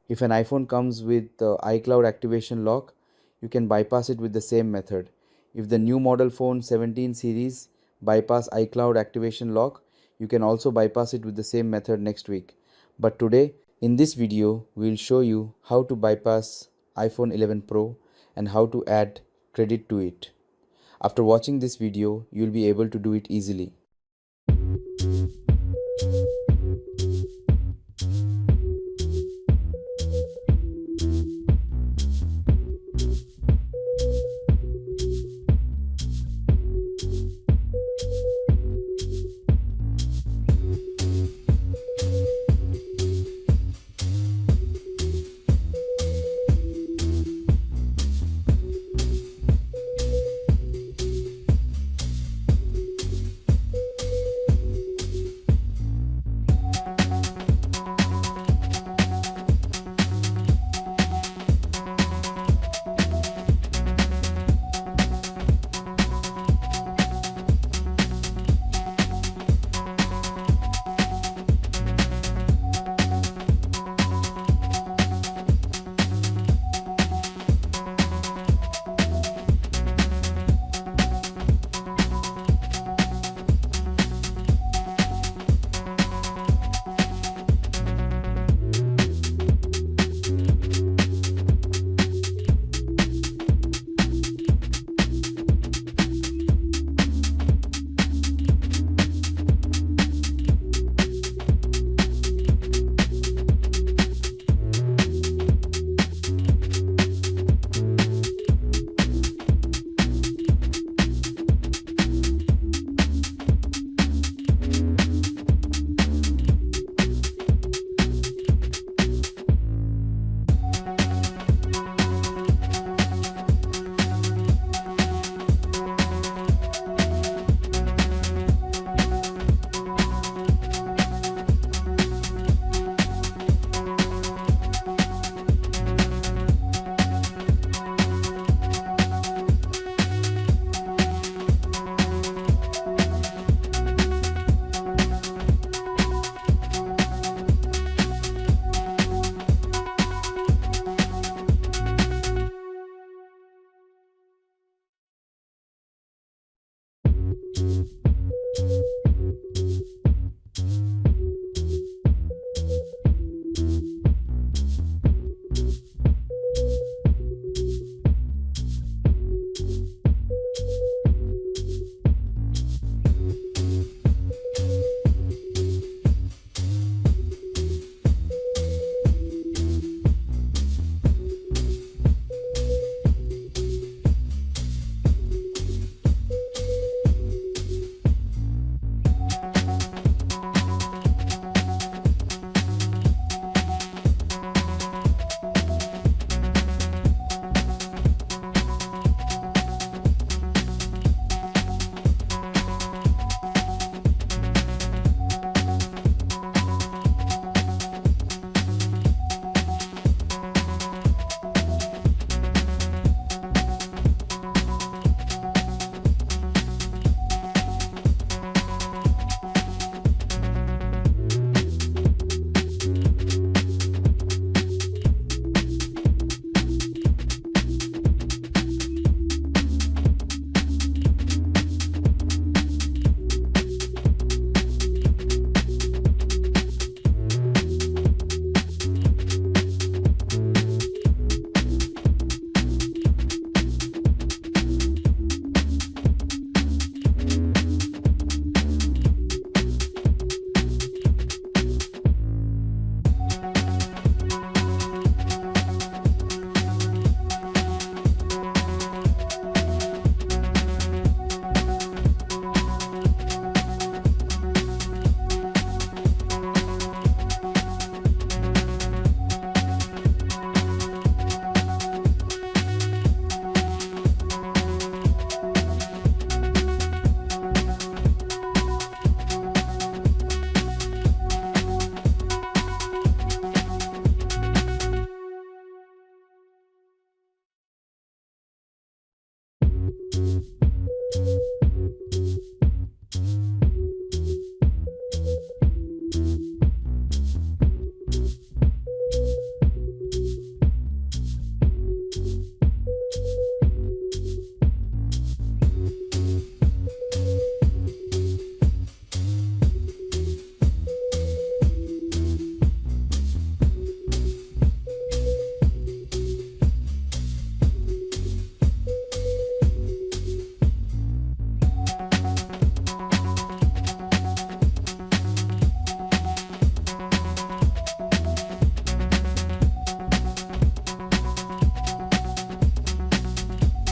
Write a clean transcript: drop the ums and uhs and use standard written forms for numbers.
If an iPhone comes with iCloud activation lock, you can bypass it with the same method. If the new model phone 17 series bypass iCloud activation lock, you can also bypass it with the same method next week. But today, in this video, we will show you how to bypass iPhone 11 Pro and how to add credit to it. After watching this video, you will be able to do it easily.